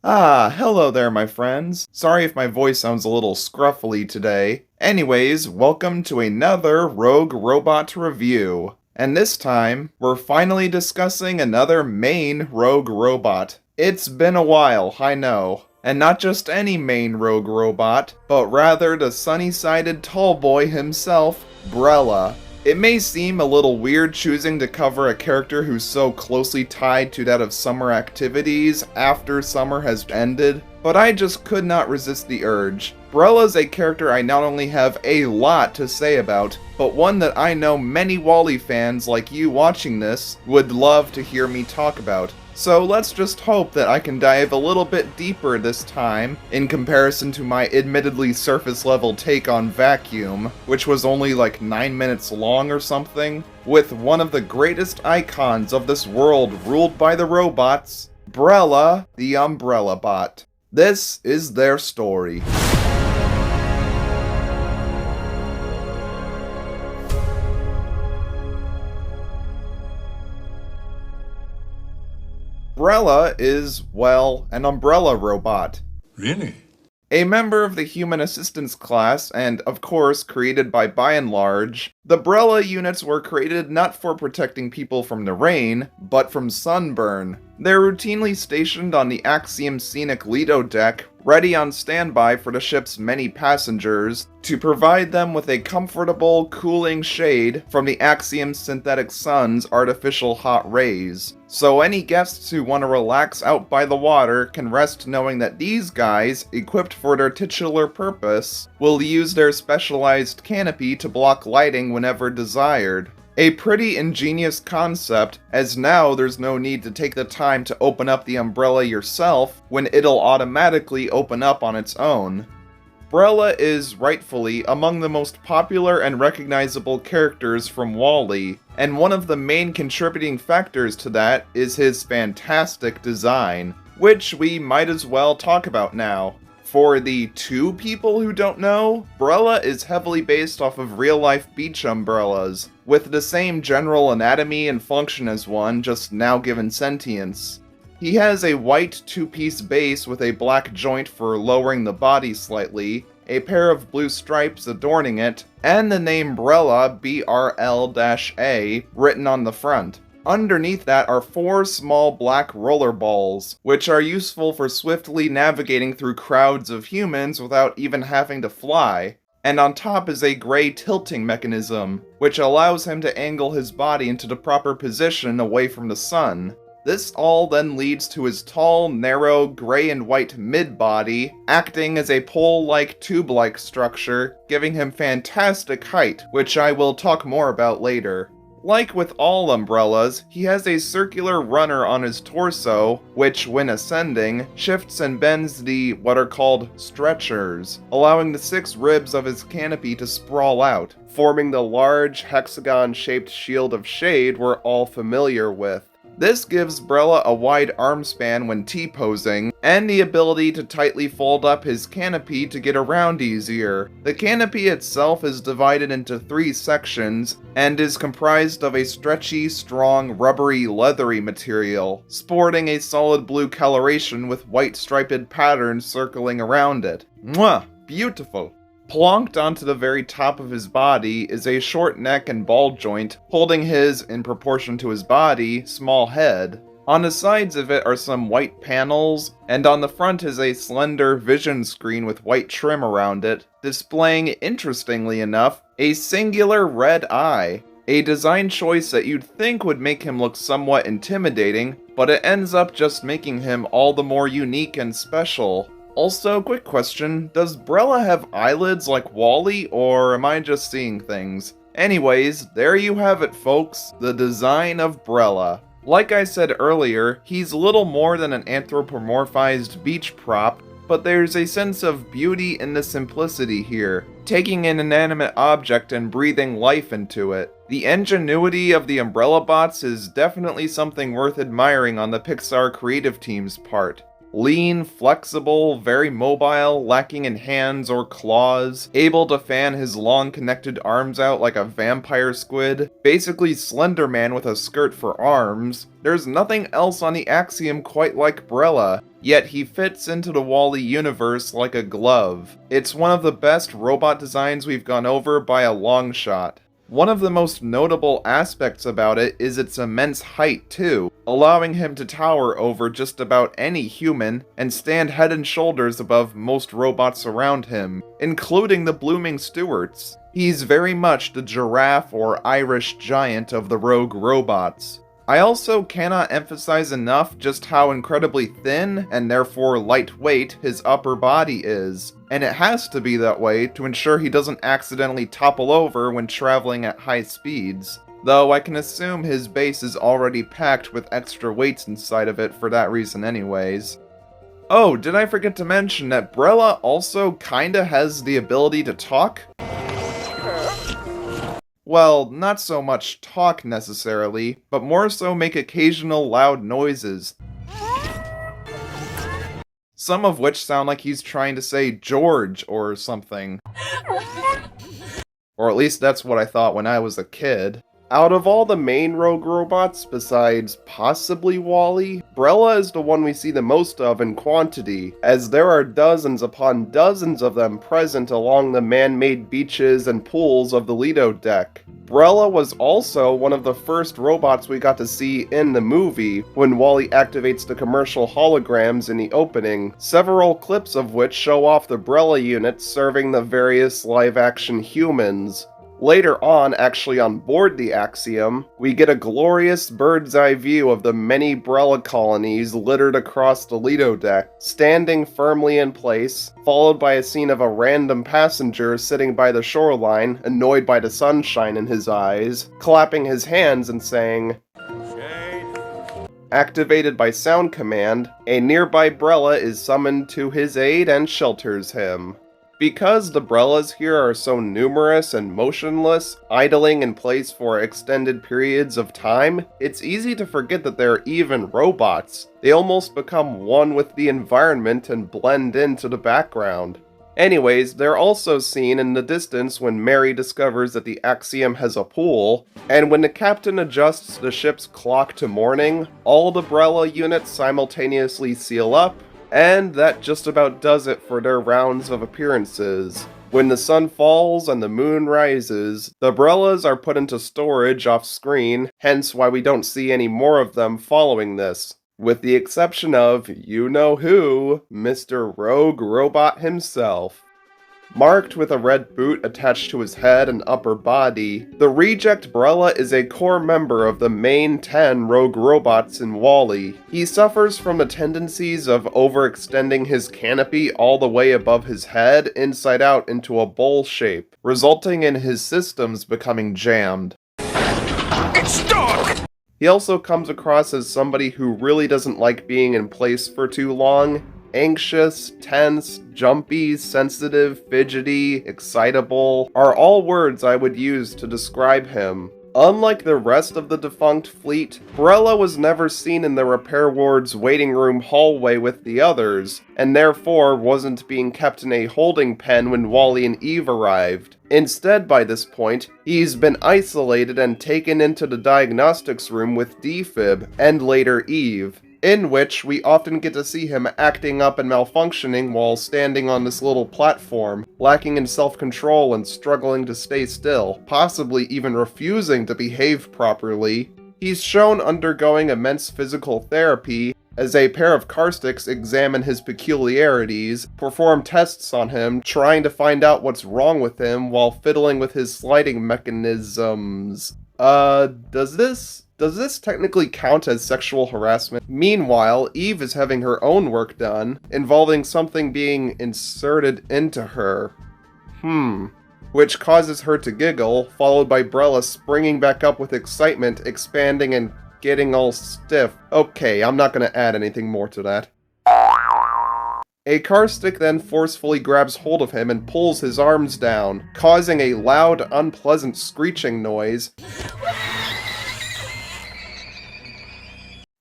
Hello there, my friends. Sorry if my voice sounds a little scruffly today. Anyways, welcome to another Rogue Robot review. And this time, we're finally discussing another main Rogue Robot. It's been a while, I know. And not just any main Rogue Robot, but rather the sunny-sided tallboy himself, Brella. It may seem a little weird choosing to cover a character who's so closely tied to that of summer activities after summer has ended, but I just could not resist the urge. Brella's a character I not only have a lot to say about, but one that I know many Wall-E fans like you watching this would love to hear me talk about. So let's just hope that I can dive a little bit deeper this time, in comparison to my admittedly surface level take on Vacuum, which was only like 9 minutes long or something, with one of the greatest icons of this world ruled by the robots, Brella, the Umbrellabot. This is their story. Brella is, well, an umbrella robot. Really? A member of the Human Assistance class, and of course created by and Large, the Brella units were created not for protecting people from the rain, but from sunburn. They're routinely stationed on the Axiom Scenic Lido deck, ready on standby for the ship's many passengers, to provide them with a comfortable, cooling shade from the Axiom's synthetic sun's artificial hot rays. So any guests who want to relax out by the water can rest knowing that these guys, equipped for their titular purpose, will use their specialized canopy to block lighting whenever desired. A pretty ingenious concept, as now there's no need to take the time to open up the umbrella yourself when it'll automatically open up on its own. Brella is rightfully among the most popular and recognizable characters from Wall-E, and one of the main contributing factors to that is his fantastic design, which we might as well talk about now. For the two people who don't know, Brella is heavily based off of real-life beach umbrellas, with the same general anatomy and function as one, just now given sentience. He has a white two-piece base with a black joint for lowering the body slightly, a pair of blue stripes adorning it, and the name Brella, BRL-A, written on the front. Underneath that are 4 small black roller balls, which are useful for swiftly navigating through crowds of humans without even having to fly. And on top is a gray tilting mechanism, which allows him to angle his body into the proper position away from the sun. This all then leads to his tall, narrow, gray and white mid-body, acting as a pole-like, tube-like structure, giving him fantastic height, which I will talk more about later. Like with all umbrellas, he has a circular runner on his torso, which, when ascending, shifts and bends the what are called stretchers, allowing the 6 ribs of his canopy to sprawl out, forming the large, hexagon-shaped shield of shade we're all familiar with. This gives Brella a wide arm span when T-posing, and the ability to tightly fold up his canopy to get around easier. The canopy itself is divided into 3 sections, and is comprised of a stretchy, strong, rubbery, leathery material, sporting a solid blue coloration with white striped patterns circling around it. Mwah! Beautiful! Plonked onto the very top of his body is a short neck and ball joint, holding his, in proportion to his body, small head. On the sides of it are some white panels, and on the front is a slender vision screen with white trim around it, displaying, interestingly enough, a singular red eye. A design choice that you'd think would make him look somewhat intimidating, but it ends up just making him all the more unique and special. Also, quick question, does Brella have eyelids like Wall-E, or am I just seeing things? Anyways, there you have it folks, the design of Brella. Like I said earlier, he's little more than an anthropomorphized beach prop, but there's a sense of beauty in the simplicity here, taking an inanimate object and breathing life into it. The ingenuity of the Umbrella bots is definitely something worth admiring on the Pixar creative team's part. Lean, flexible, very mobile, lacking in hands or claws, able to fan his long connected arms out like a vampire squid, basically Slender Man with a skirt for arms. There's nothing else on the Axiom quite like Brella, yet he fits into the Wall-E universe like a glove. It's one of the best robot designs we've gone over by a long shot. One of the most notable aspects about it is its immense height too, allowing him to tower over just about any human and stand head and shoulders above most robots around him, including the Blooming Stewarts. He's very much the giraffe or Irish giant of the rogue robots. I also cannot emphasize enough just how incredibly thin, and therefore lightweight, his upper body is, and it has to be that way to ensure he doesn't accidentally topple over when traveling at high speeds, though I can assume his base is already packed with extra weights inside of it for that reason anyways. Oh, did I forget to mention that Brella also kinda has the ability to talk? Well, not so much talk necessarily, but more so make occasional loud noises. Some of which sound like he's trying to say George or something. Or at least that's what I thought when I was a kid. Out of all the main rogue robots, besides possibly Wall-E, Brella is the one we see the most of in quantity, as there are dozens upon dozens of them present along the man-made beaches and pools of the Lido deck. Brella was also one of the first robots we got to see in the movie, when Wall-E activates the commercial holograms in the opening, several clips of which show off the Brella units serving the various live-action humans. Later on, actually on board the Axiom, we get a glorious bird's-eye view of the many Brella colonies littered across the Lido deck, standing firmly in place, followed by a scene of a random passenger sitting by the shoreline, annoyed by the sunshine in his eyes, clapping his hands and saying, "Shade." Activated by sound command, a nearby Brella is summoned to his aid and shelters him. Because the Brellas here are so numerous and motionless, idling in place for extended periods of time, it's easy to forget that they're even robots. They almost become one with the environment and blend into the background. Anyways, they're also seen in the distance when Mary discovers that the Axiom has a pool, and when the captain adjusts the ship's clock to morning, all the Brella units simultaneously seal up, and that just about does it for their rounds of appearances. When the sun falls and the moon rises, the Brellas are put into storage off-screen, hence why we don't see any more of them following this. With the exception of, you-know-who, Mr. Rogue Robot himself. Marked with a red boot attached to his head and upper body, the Reject Brella is a core member of the main 10 rogue robots in Wall-E. He suffers from the tendencies of overextending his canopy all the way above his head inside out into a bowl shape, resulting in his systems becoming jammed. It's stuck! He also comes across as somebody who really doesn't like being in place for too long. Anxious, tense, jumpy, sensitive, fidgety, excitable are all words I would use to describe him. Unlike the rest of the defunct fleet, Brella was never seen in the repair ward's waiting room hallway with the others, and therefore wasn't being kept in a holding pen when Wall-E and Eve arrived. Instead, by this point, he's been isolated and taken into the diagnostics room with D-Fib, and later Eve, in which we often get to see him acting up and malfunctioning while standing on this little platform, lacking in self-control and struggling to stay still, possibly even refusing to behave properly. He's shown undergoing immense physical therapy, as a pair of Karstiks examine his peculiarities, perform tests on him, trying to find out what's wrong with him while fiddling with his sliding mechanisms. Does this technically count as sexual harassment? Meanwhile, Eve is having her own work done, involving something being inserted into her. Which causes her to giggle, followed by Brella springing back up with excitement, expanding and getting all stiff. Okay, I'm not gonna add anything more to that. A Karstik then forcefully grabs hold of him and pulls his arms down, causing a loud, unpleasant screeching noise.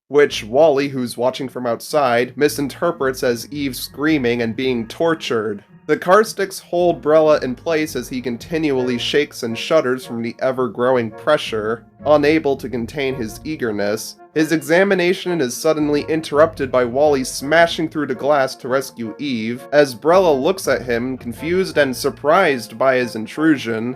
which Wally, who's watching from outside, misinterprets as Eve screaming and being tortured. The car sticks hold Brella in place as he continually shakes and shudders from the ever-growing pressure, unable to contain his eagerness. His examination is suddenly interrupted by Wally smashing through the glass to rescue Eve, as Brella looks at him, confused and surprised by his intrusion.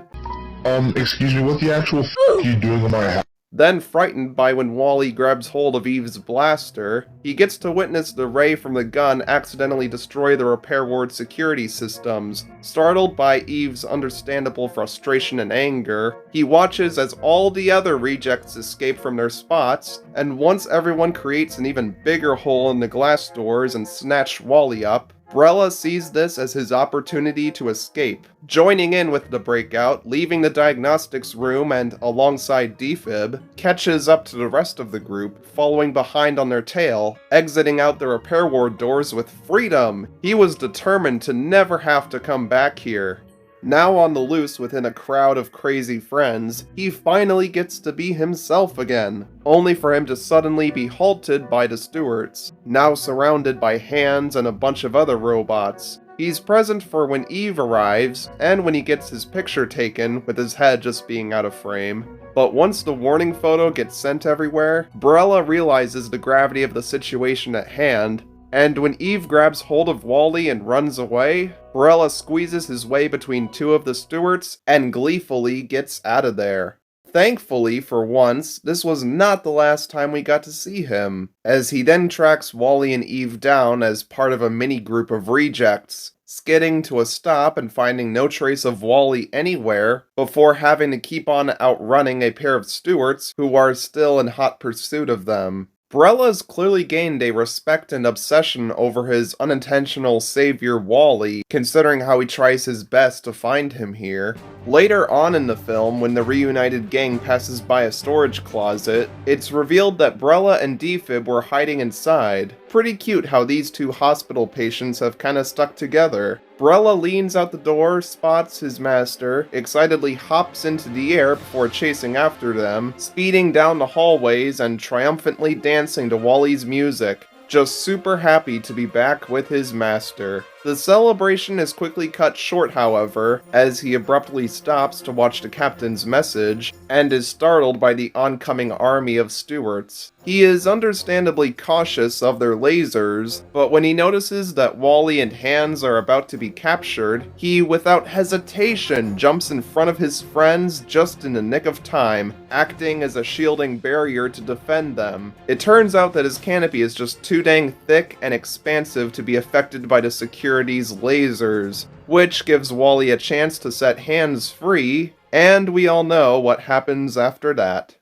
Excuse me, what the actual are you doing in my house? Then frightened by when Wally grabs hold of Eve's blaster, he gets to witness the ray from the gun accidentally destroy the repair ward security systems. Startled by Eve's understandable frustration and anger, he watches as all the other rejects escape from their spots, and once everyone creates an even bigger hole in the glass doors and snatch Wally up, Brella sees this as his opportunity to escape, joining in with the breakout, leaving the diagnostics room and, alongside Defib, catches up to the rest of the group, following behind on their tail, exiting out the repair ward doors with freedom. He was determined to never have to come back here. Now on the loose within a crowd of crazy friends, he finally gets to be himself again, only for him to suddenly be halted by the stewards, now surrounded by hands and a bunch of other robots. He's present for when Eve arrives, and when he gets his picture taken, with his head just being out of frame. But once the warning photo gets sent everywhere, Brella realizes the gravity of the situation at hand, and when Eve grabs hold of Wally and runs away, Brella squeezes his way between two of the stewards and gleefully gets out of there. Thankfully, for once, this was not the last time we got to see him, as he then tracks Wally and Eve down as part of a mini-group of rejects, skidding to a stop and finding no trace of Wally anywhere, before having to keep on outrunning a pair of stewards who are still in hot pursuit of them. Brella's clearly gained a respect and obsession over his unintentional savior Wally, considering how he tries his best to find him here. Later on in the film, when the reunited gang passes by a storage closet, it's revealed that Brella and Defib were hiding inside. Pretty cute how these two hospital patients have kinda stuck together. Brella leans out the door, spots his master, excitedly hops into the air before chasing after them, speeding down the hallways and triumphantly dancing to Wally's music, just super happy to be back with his master. The celebration is quickly cut short, however, as he abruptly stops to watch the captain's message, and is startled by the oncoming army of stewards. He is understandably cautious of their lasers, but when he notices that Wally and Hans are about to be captured, he, without hesitation, jumps in front of his friends just in the nick of time, acting as a shielding barrier to defend them. It turns out that his canopy is just too dang thick and expansive to be affected by the security's lasers, which gives Wally a chance to set Hans free, and we all know what happens after that.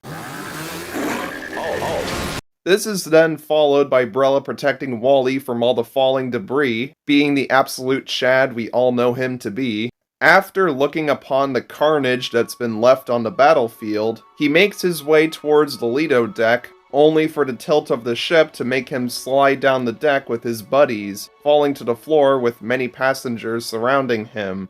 This is then followed by Brella protecting Wally from all the falling debris, being the absolute Chad we all know him to be. After looking upon the carnage that's been left on the battlefield, he makes his way towards the Lido deck, only for the tilt of the ship to make him slide down the deck with his buddies, falling to the floor with many passengers surrounding him.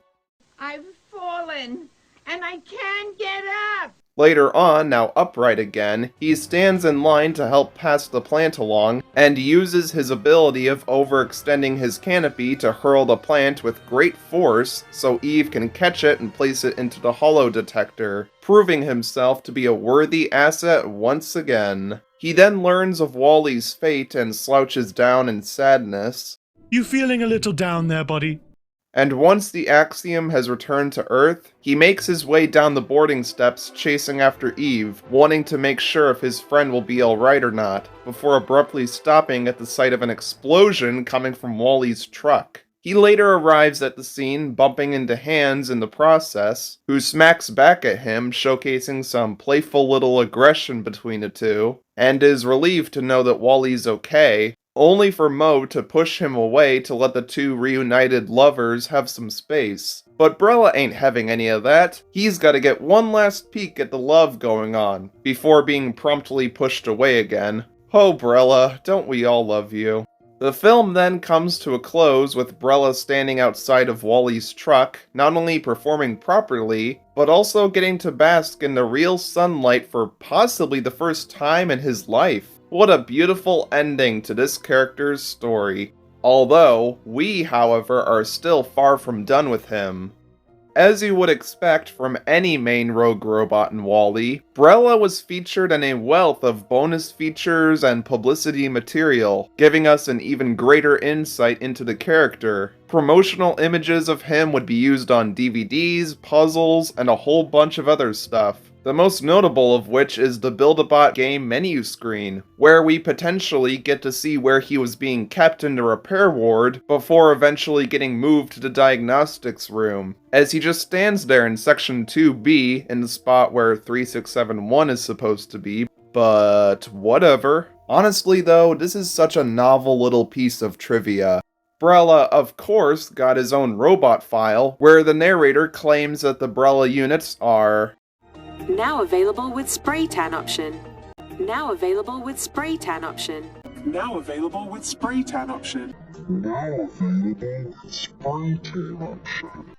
I've fallen, and I can't get up! Later on, now upright again, he stands in line to help pass the plant along, and uses his ability of overextending his canopy to hurl the plant with great force so Eve can catch it and place it into the Holo-Detector, proving himself to be a worthy asset once again. He then learns of Wally's fate and slouches down in sadness. You feeling a little down there, buddy? And once the Axiom has returned to Earth, he makes his way down the boarding steps chasing after Eve, wanting to make sure if his friend will be alright or not, before abruptly stopping at the sight of an explosion coming from Wally's truck. He later arrives at the scene, bumping into Hans in the process, who smacks back at him, showcasing some playful little aggression between the two, and is relieved to know that Wally's okay, only for Mo to push him away to let the two reunited lovers have some space. But Brella ain't having any of that. He's gotta get one last peek at the love going on, before being promptly pushed away again. Oh, Brella, don't we all love you? The film then comes to a close with Brella standing outside of Wally's truck, not only performing properly, but also getting to bask in the real sunlight for possibly the first time in his life. What a beautiful ending to this character's story. Although, we, however, are still far from done with him. As you would expect from any main rogue robot in WALL-E, Brella was featured in a wealth of bonus features and publicity material, giving us an even greater insight into the character. Promotional images of him would be used on DVDs, puzzles, and a whole bunch of other stuff. The most notable of which is the Build-A-Bot game menu screen, where we potentially get to see where he was being kept in the repair ward before eventually getting moved to the diagnostics room, as he just stands there in section 2B in the spot where 3671 is supposed to be, but whatever. Honestly though, this is such a novel little piece of trivia. Brella, of course, got his own robot file, where the narrator claims that the Brella units are now available with spray tan option. Now available with spray tan option. Now available with spray tan option. Now available with spray tan option.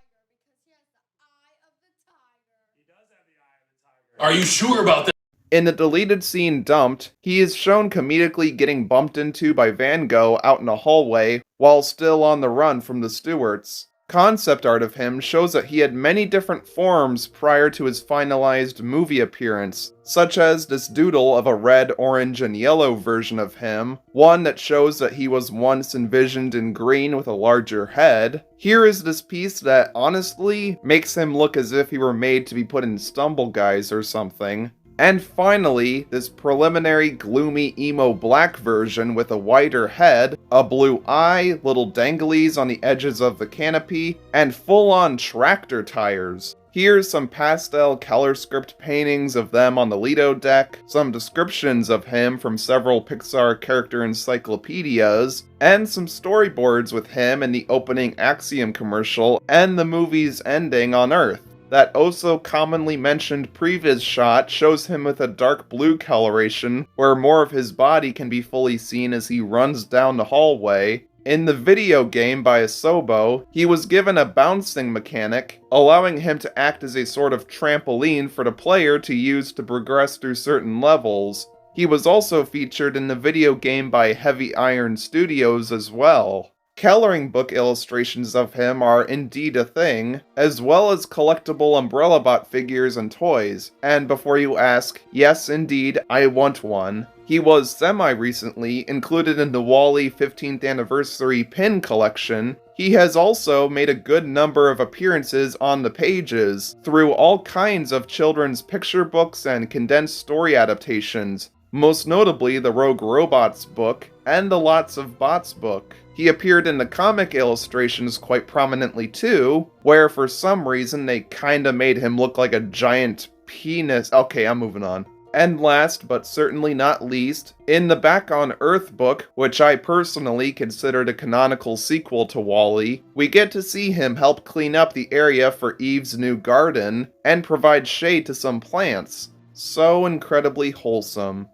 Are you sure about that? In the deleted scene Dumped, he is shown comedically getting bumped into by Van Gogh out in a hallway while still on the run from the Stewarts. Concept art of him shows that he had many different forms prior to his finalized movie appearance, such as this doodle of a red, orange, and yellow version of him, one that shows that he was once envisioned in green with a larger head. Here is this piece that, honestly, makes him look as if he were made to be put in Stumble Guys or something. And finally, this preliminary gloomy emo black version with a wider head, a blue eye, little danglies on the edges of the canopy, and full-on tractor tires. Here's some pastel color script paintings of them on the Lido deck, some descriptions of him from several Pixar character encyclopedias, and some storyboards with him in the opening Axiom commercial and the movie's ending on Earth. That also commonly mentioned previous shot shows him with a dark blue coloration, where more of his body can be fully seen as he runs down the hallway. In the video game by Asobo, he was given a bouncing mechanic, allowing him to act as a sort of trampoline for the player to use to progress through certain levels. He was also featured in the video game by Heavy Iron Studios as well. Coloring book illustrations of him are indeed a thing, as well as collectible Umbrellabot figures and toys. And before you ask, yes indeed, I want one. He was semi-recently included in the WALL-E 15th Anniversary pin collection. He has also made a good number of appearances on the pages, through all kinds of children's picture books and condensed story adaptations, most notably the Rogue Robots book and the Lots of Bots book. He appeared in the comic illustrations quite prominently too, where for some reason they kinda made him look like a giant penis. Okay, I'm moving on. And last, but certainly not least, in the Back on Earth book, which I personally consider the canonical sequel to WALL-E, we get to see him help clean up the area for Eve's new garden, and provide shade to some plants. So incredibly wholesome.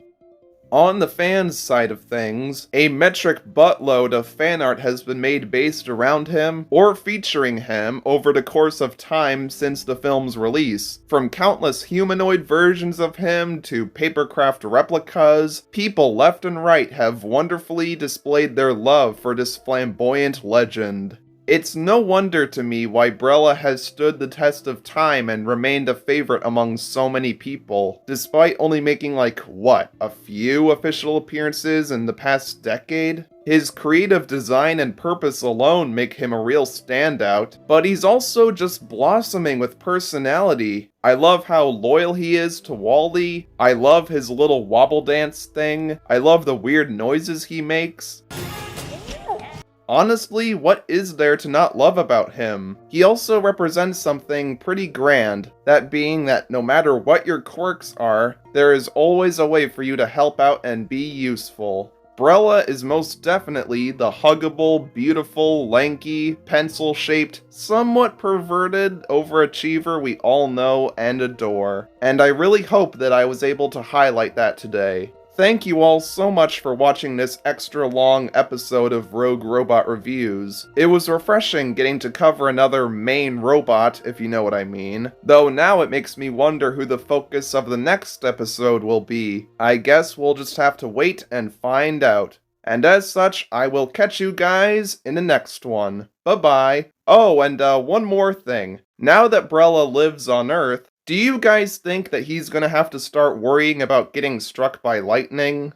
On the fans' side of things, a metric buttload of fan art has been made based around him, or featuring him, over the course of time since the film's release. From countless humanoid versions of him to papercraft replicas, people left and right have wonderfully displayed their love for this flamboyant legend. It's no wonder to me why Brella has stood the test of time and remained a favorite among so many people, despite only making a few official appearances in the past decade? His creative design and purpose alone make him a real standout, but he's also just blossoming with personality. I love how loyal he is to WALL-E, I love his little wobble dance thing, I love the weird noises he makes. Honestly, what is there to not love about him? He also represents something pretty grand, that being that no matter what your quirks are, there is always a way for you to help out and be useful. Brella is most definitely the huggable, beautiful, lanky, pencil-shaped, somewhat perverted overachiever we all know and adore. And I really hope that I was able to highlight that today. Thank you all so much for watching this extra long episode of Rogue Robot Reviews. It was refreshing getting to cover another main robot, if you know what I mean. Though now it makes me wonder who the focus of the next episode will be. I guess we'll just have to wait and find out. And as such, I will catch you guys in the next one. Bye-bye. Oh, and one more thing. Now that Brella lives on Earth, do you guys think that he's gonna have to start worrying about getting struck by lightning?